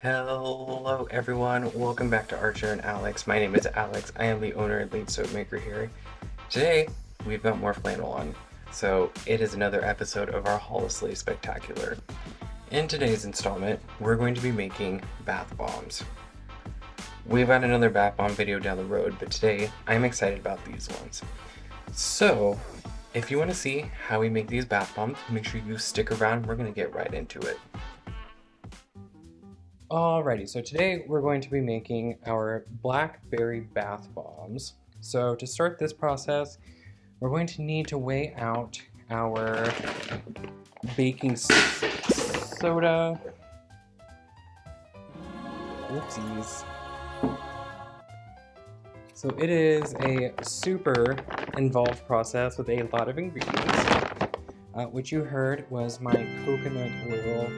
Hello everyone, welcome back to Archer and Alex. My name is Alex. I am the owner and lead soap maker here. Today, we've got more flannel on, so it is another episode of our Holislaaaay Spectacular. In today's installment, we're going to be making bath bombs. We've got another bath bomb video down the road, but today, I'm excited about these ones. So, if you want to see how we make these bath bombs, make sure you stick around. We're going to get right into it. Alrighty, so today we're going to be making our Blackberry Bath Bombs. So to start this process, we're going to need to weigh out our baking soda. Whoopsies. So it is a super involved process with a lot of ingredients. What you heard was my coconut oil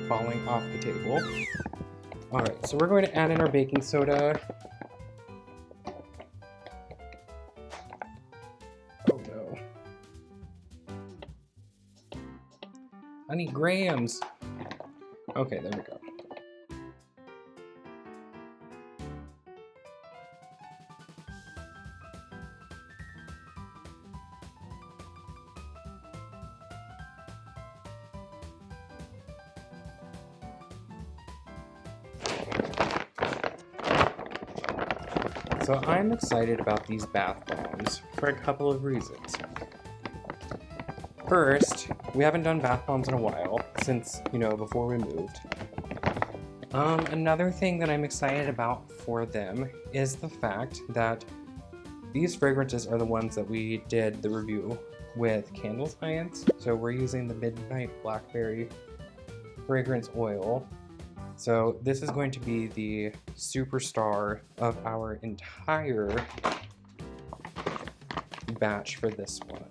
falling off the table. Alright, so we're going to add in our baking soda. Oh no. I need grams. Okay, there we go. So I'm excited about these bath bombs for a couple of reasons. First, we haven't done bath bombs in a while, since, before we moved. Another thing that I'm excited about for them is the fact that these fragrances are the ones that we did the review with Candle Science. So we're using the Midnight Blackberry fragrance oil. So this is going to be the superstar of our entire batch for this one.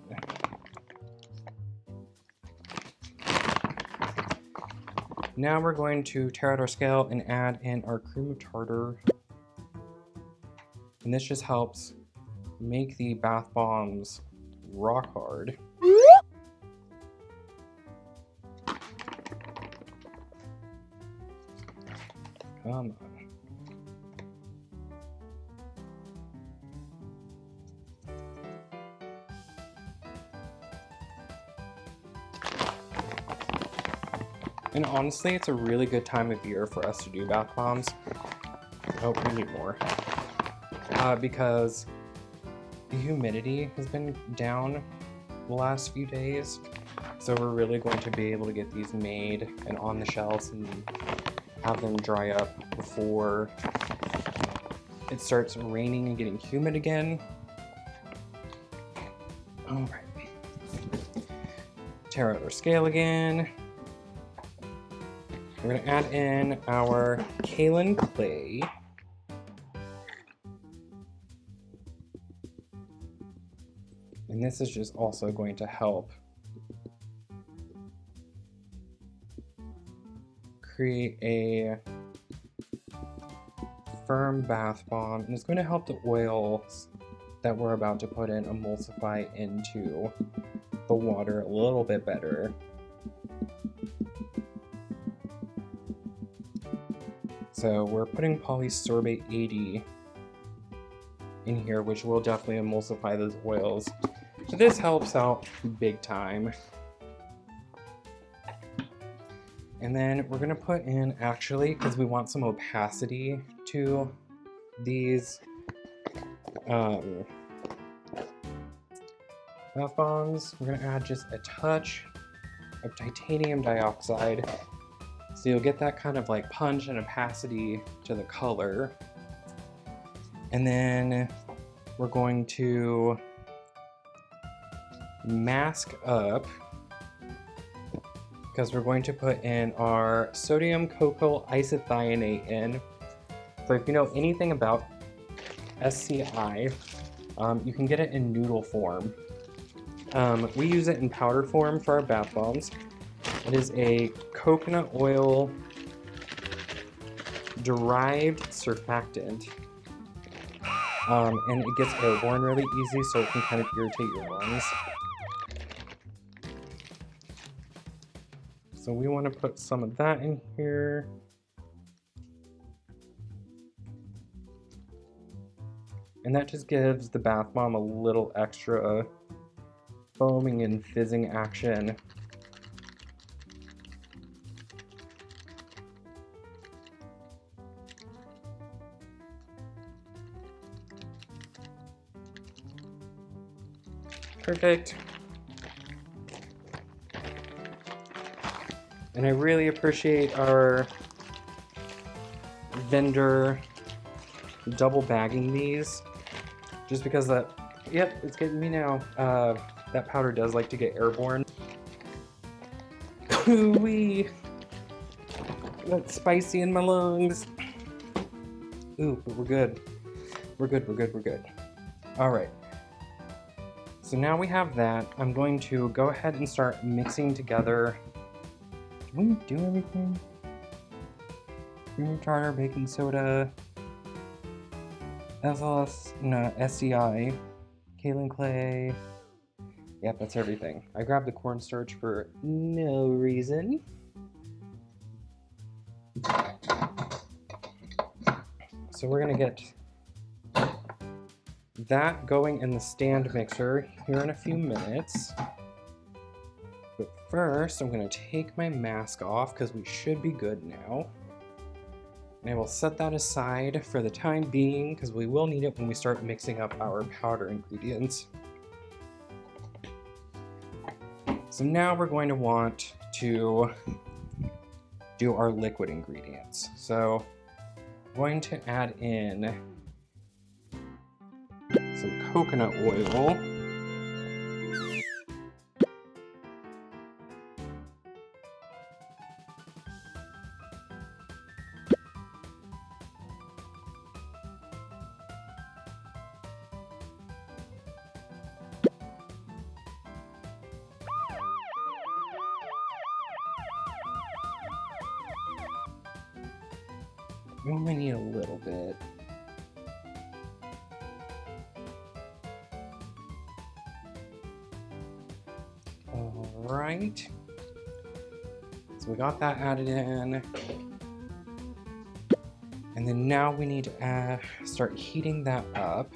Now we're going to tear out our scale and add in our cream of tartar. And this just helps make the bath bombs rock hard. Come on. And honestly, it's a really good time of year for us to do bath bombs. Oh, we need more. Because the humidity has been down the last few days. So we're really going to be able to get these made and on the shelves and have them dry up before it starts raining and getting humid again. Alright. Tear out our scale again. We're going to add in our kaolin clay. And this is just also going to help create a firm bath bomb, and it's going to help the oils that we're about to put in emulsify into the water a little bit better. So we're putting polysorbate 80 in here, which will definitely emulsify those oils. So this helps out big time. And then we're gonna put in, actually, because we want some opacity to these bath bombs, we're gonna add just a touch of titanium dioxide. So you'll get that kind of like punch and opacity to the color. And then we're going to mask up, because we're going to put in our sodium cocoa isethionate in. So if you know anything about SCI, you can get it in noodle form. We use it in powder form for our bath bombs. It is a coconut oil derived surfactant. And it gets airborne really easy, so it can kind of irritate your lungs. So we want to put some of that in here. And that just gives the bath bomb a little extra foaming and fizzing action. Perfect. And I really appreciate our vendor double bagging these, just because that, yep, it's getting me now. That powder does like to get airborne. Ooh-wee. That's spicy in my lungs. Ooh, but we're good. We're good, we're good, we're good. All right. So now we have that. I'm going to go ahead and start mixing together. Did we do everything? Cream tartar, baking soda, SCI, kaolin clay. Yep, that's everything. I grabbed the cornstarch for no reason. So we're gonna get that going in the stand mixer here in a few minutes. But first, I'm gonna take my mask off because we should be good now. And I will set that aside for the time being because we will need it when we start mixing up our powder ingredients. So now we're going to want to do our liquid ingredients. So I'm going to add in some coconut oil. We only need a little bit. All right. So we got that added in. And then now we need to start heating that up.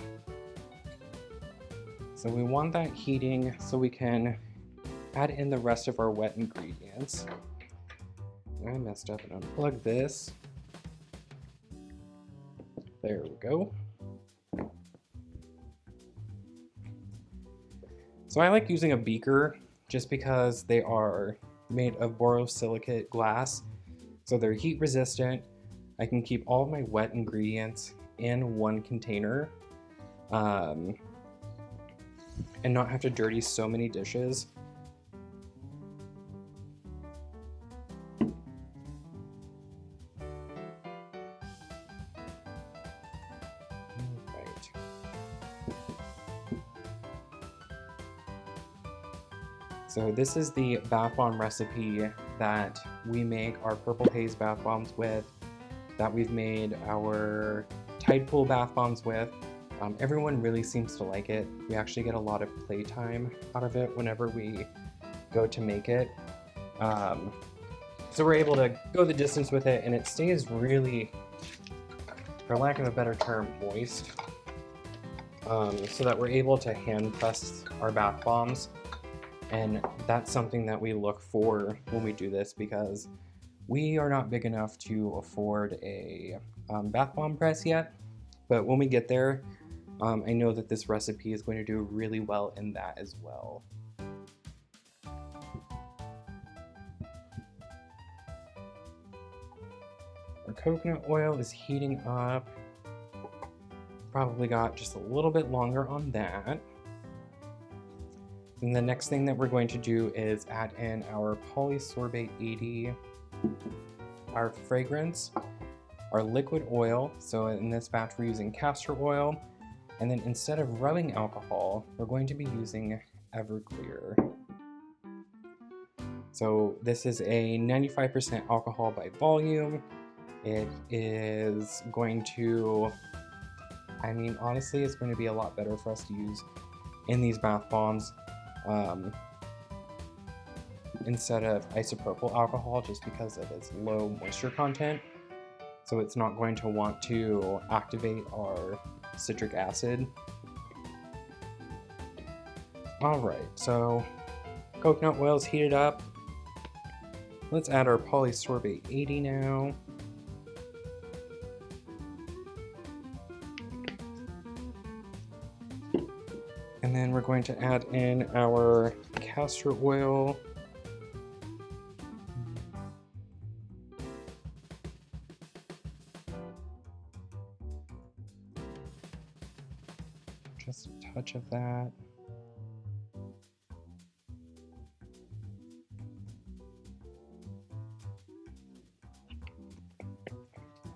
So we want that heating so we can add in the rest of our wet ingredients. I messed up and unplugged this. There we go. So I like using a beaker just because they are made of borosilicate glass, so they're heat resistant. I can keep all of my wet ingredients in one container and not have to dirty so many dishes. So this is the bath bomb recipe that we make our Purple Haze bath bombs with, that we've made our Tide Pool bath bombs with. Everyone really seems to like it. We actually get a lot of playtime out of it whenever we go to make it. So we're able to go the distance with it, and it stays really, for lack of a better term, moist. So that we're able to hand press our bath bombs. And that's something that we look for when we do this, because we are not big enough to afford a bath bomb press yet. But when we get there, I know that this recipe is going to do really well in that as well. Our coconut oil is heating up. Probably got just a little bit longer on that. And the next thing that we're going to do is add in our polysorbate 80, our fragrance, our liquid oil. So in this batch we're using castor oil, and then instead of rubbing alcohol, we're going to be using Everclear. So this is a 95% alcohol by volume. It is going to, I mean, honestly, it's going to be a lot better for us to use in these bath bombs. Instead of isopropyl alcohol, just because of its low moisture content. so it's not going to want to activate our citric acid. Alright, so coconut oil is heated up. Let's add our polysorbate 80 now. And then we're going to add in our castor oil. Just a touch of that.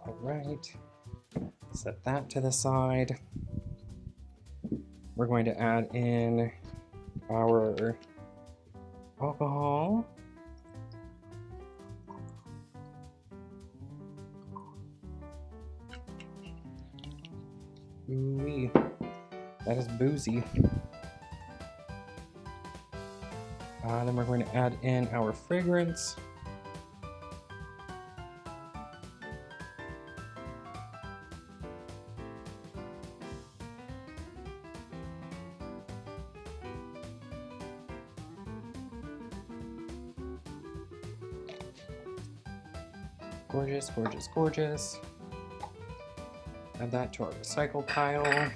All right, set that to the side. We're going to add in our alcohol. Ooh-wee, that is boozy. Then we're going to add in our fragrance. Gorgeous, gorgeous, gorgeous. Add that to our recycle pile.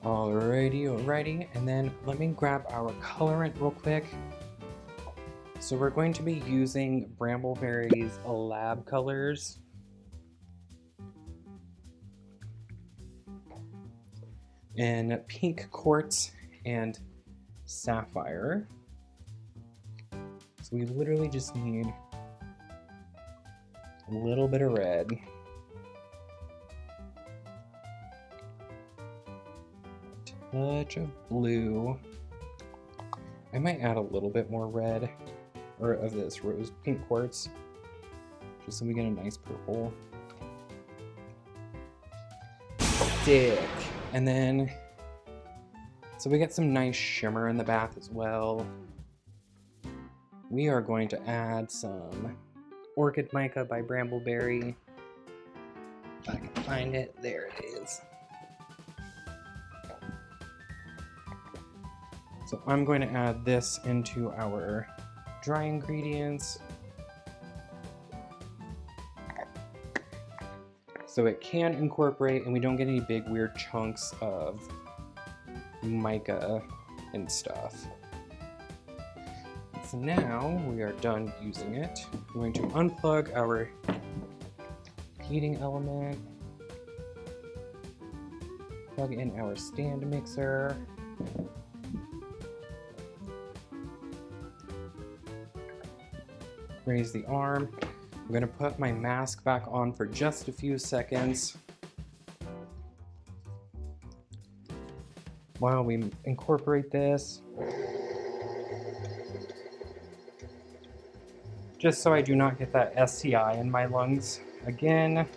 Alrighty, and then let me grab our colorant real quick. So we're going to be using Brambleberry's Lab colors. In pink quartz and sapphire. So we literally just need a little bit of red. Touch of blue. I might add a little bit more red, or of this rose pink quartz, just so we get a nice purple. Sick. And then, so we get some nice shimmer in the bath as well. We are going to add some Orchid Mica by Brambleberry. If I can find it, there it is. So I'm going to add this into our dry ingredients. So it can incorporate and we don't get any big weird chunks of mica and stuff. So now we are done using it. I'm going to unplug our heating element, plug in our stand mixer, raise the arm. I'm going to put my mask back on for just a few seconds while we incorporate this. Just so I do not get that STI in my lungs again.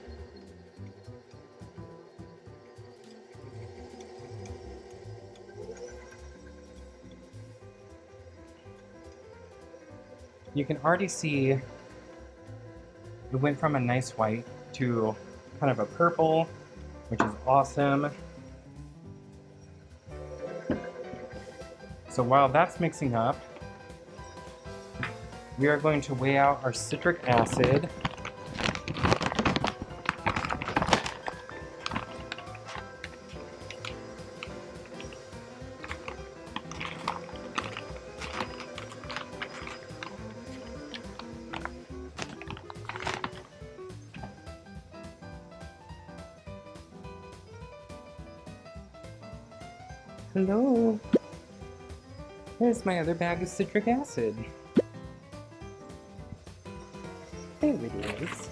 You can already see it went from a nice white to kind of a purple, which is awesome. So while that's mixing up, we are going to weigh out our citric acid. Hello. There's my other bag of citric acid. There it is.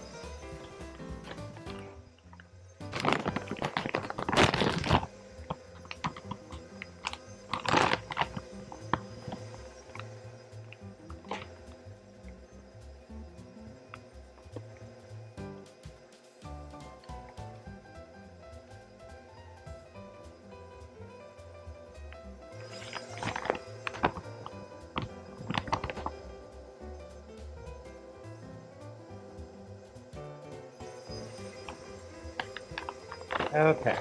Okay.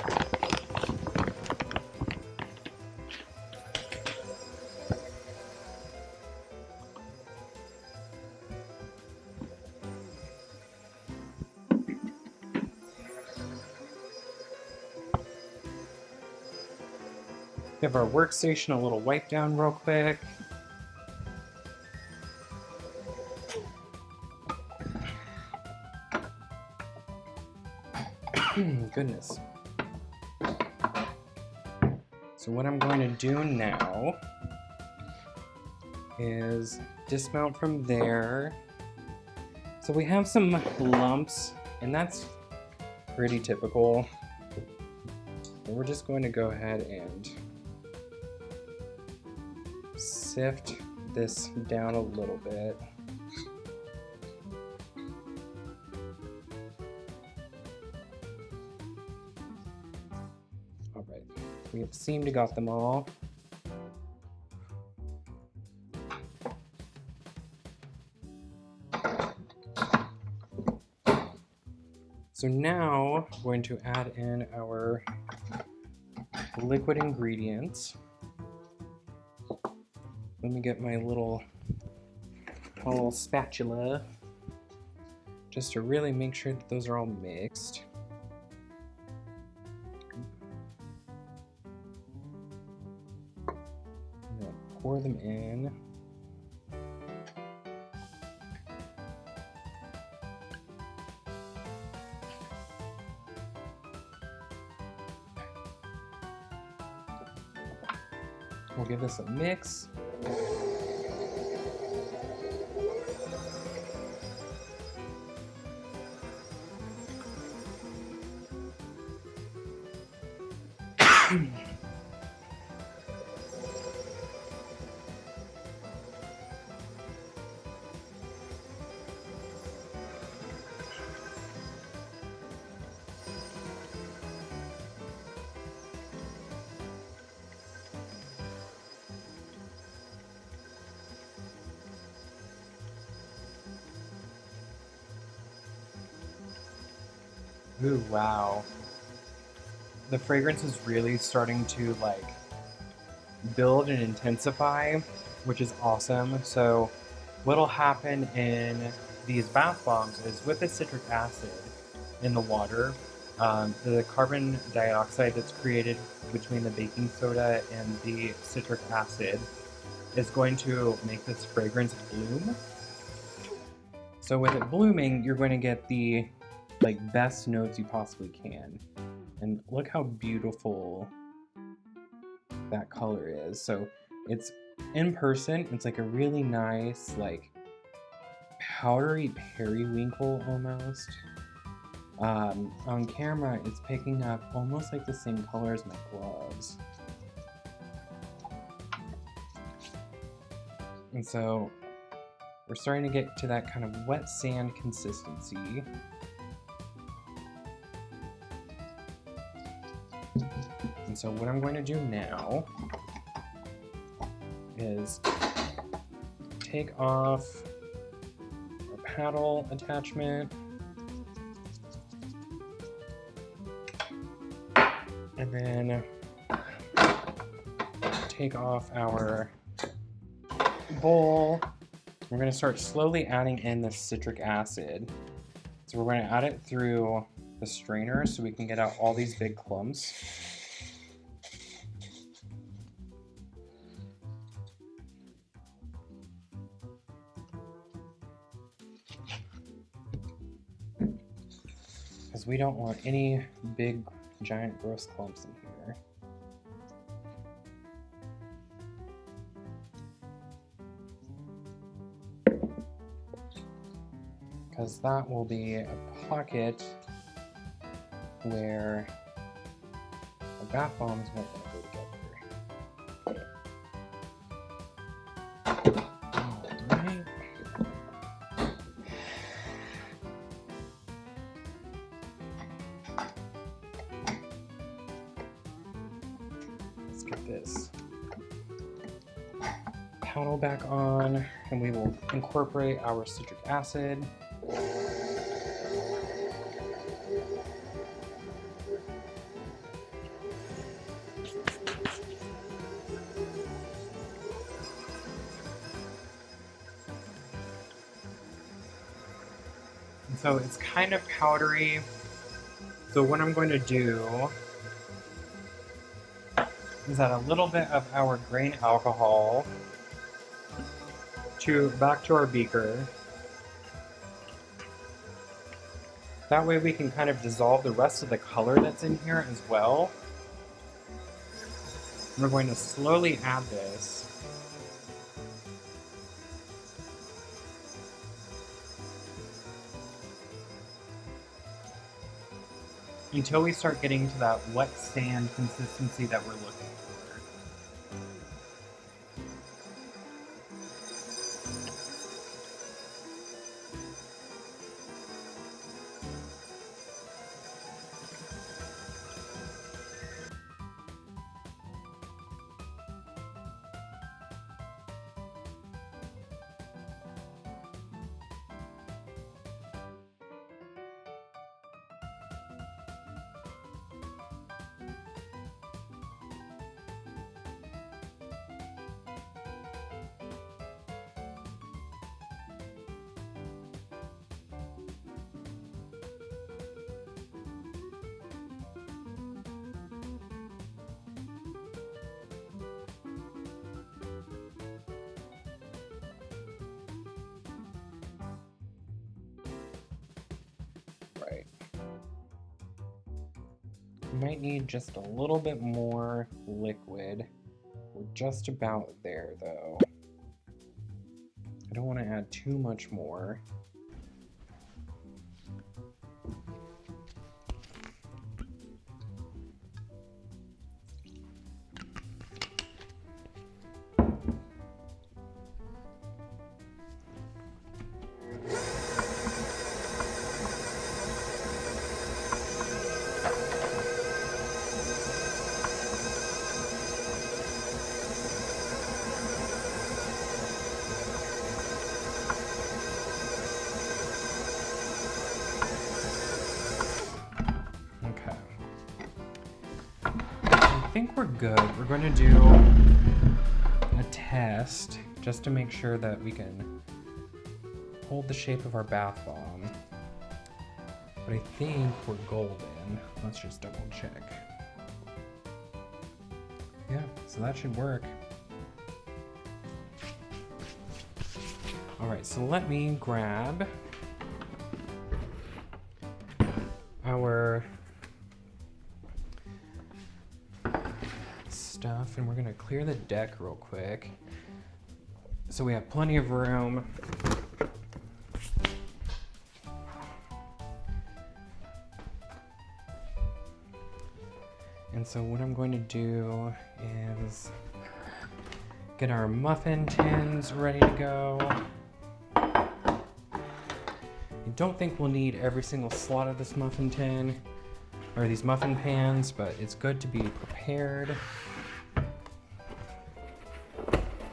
Give our workstation a little wipe down real quick. Goodness. So what I'm going to do now is dismount from there. So we have some lumps, and that's pretty typical. And we're just going to go ahead and sift this down a little bit. All right, we have seemed to got them all. So now I'm going to add in our liquid ingredients. Let me get my little spatula just to really make sure that those are all mixed. I'm gonna pour them in. We'll give this a mix. Ooh, wow. The fragrance is really starting to like build and intensify, which is awesome. So what'll happen in these bath bombs is with the citric acid in the water, the carbon dioxide that's created between the baking soda and the citric acid is going to make this fragrance bloom. So with it blooming, you're going to get the like best notes you possibly can. And look how beautiful that color is. So it's in person, it's like a really nice, like powdery periwinkle almost. On camera, it's picking up almost like the same color as my gloves. And so we're starting to get to that kind of wet sand consistency. And so what I'm going to do now is take off our paddle attachment and then take off our bowl. We're going to start slowly adding in the citric acid. So we're going to add it through the strainer so we can get out all these big clumps. Because we don't want any big, giant, gross clumps in here. Because that will be a pocket where the bath bombs won't want to go together. Alright. Let's get this paddle back on, and we will incorporate our citric acid. So it's kind of powdery. So what I'm going to do is add a little bit of our grain alcohol back to our beaker. That way we can kind of dissolve the rest of the color that's in here as well. We're going to slowly add this. Until we start getting to that wet sand consistency that we're looking for. Right. You might need just a little bit more liquid. We're just about there though. I don't want to add too much more. I think we're good. We're going to do a test just to make sure that we can hold the shape of our bath bomb. But I think we're golden. Let's just double check. Yeah, so that should work. All right, so let me grab our stuff and we're gonna clear the deck real quick so we have plenty of room. And so what I'm going to do is get our muffin tins ready to go. I don't think we'll need every single slot of this muffin tin or these muffin pans, but it's good to be prepared.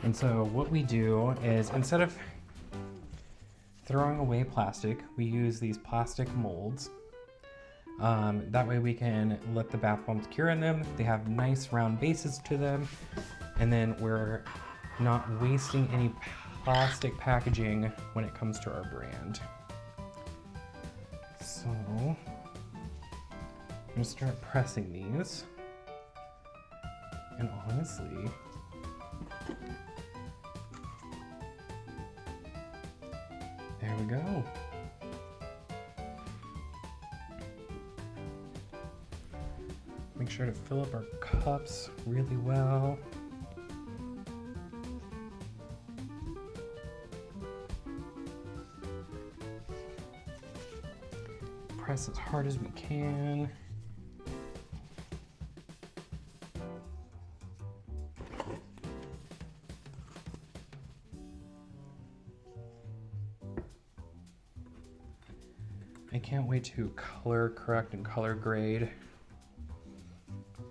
And so what we do is, instead of throwing away plastic, we use these plastic molds. That way we can let the bath bombs cure in them. They have nice round bases to them. And then we're not wasting any plastic packaging when it comes to our brand. So I'm gonna start pressing these. And honestly, there we go. Make sure to fill up our cups really well. Press as hard as we can. I can't wait to color correct and color grade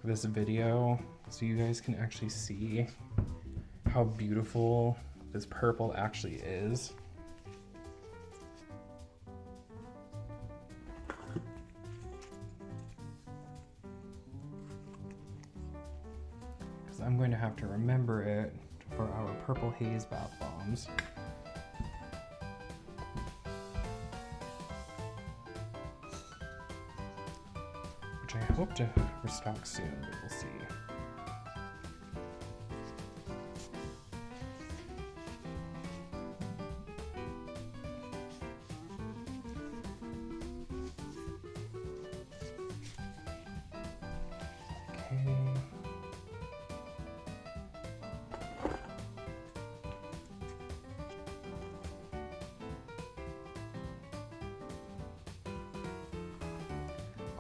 this video so you guys can actually see how beautiful this purple actually is. Because I'm going to have to remember it for our purple haze bath bombs. which I hope to restock soon, but we'll see. Okay.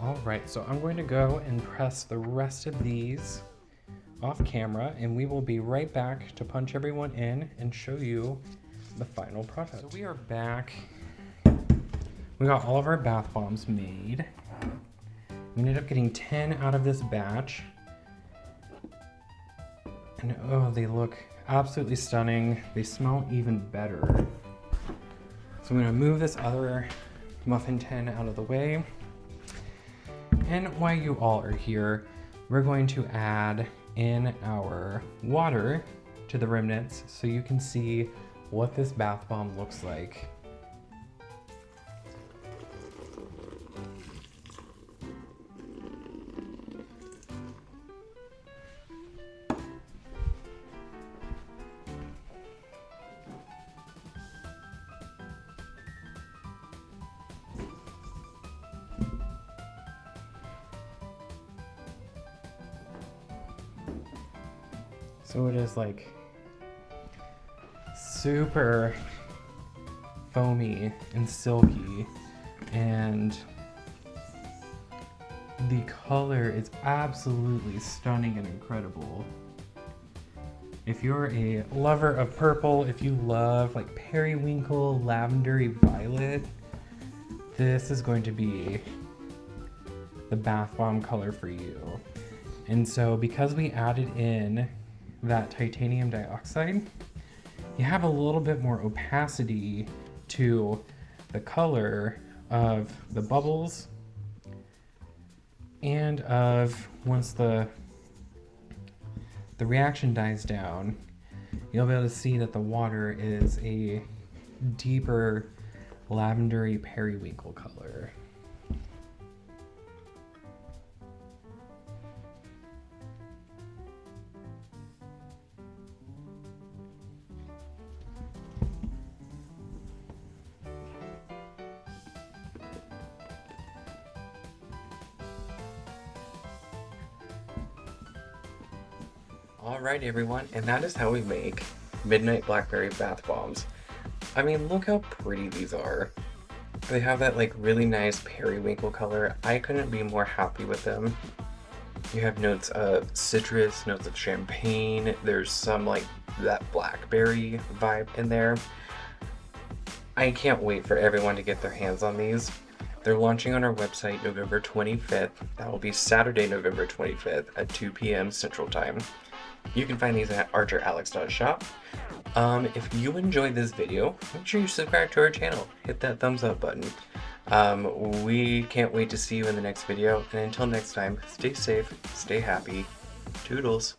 All right, so I'm going to go and press the rest of these off camera, and we will be right back to punch everyone in and show you the final product. So we are back. We got all of our bath bombs made. We ended up getting 10 out of this batch. And oh, they look absolutely stunning. They smell even better. So I'm gonna move this other muffin tin out of the way. And while you all are here, we're going to add in our water to the remnants so you can see what this bath bomb looks like. So it is like super foamy and silky, and the color is absolutely stunning and incredible. If you're a lover of purple, if you love like periwinkle, lavendery violet, this is going to be the bath bomb color for you. And so because we added in that titanium dioxide, you have a little bit more opacity to the color of the bubbles, and of once the reaction dies down, you'll be able to see that the water is a deeper lavendery periwinkle color. Alright everyone, and that is how we make Midnight Blackberry Bath Bombs. I mean, look how pretty these are. They have that like really nice periwinkle color. I couldn't be more happy with them. You have notes of citrus, notes of champagne, there's some like that blackberry vibe in there. I can't wait for everyone to get their hands on these. They're launching on our website November 25th. That will be Saturday, November 25th at 2 p.m. Central Time. You can find these at archer+alex.shop. If you enjoyed this video, make sure you subscribe to our channel. Hit that thumbs up button. We can't wait to see you in the next video. And until next time, stay safe, stay happy. Toodles.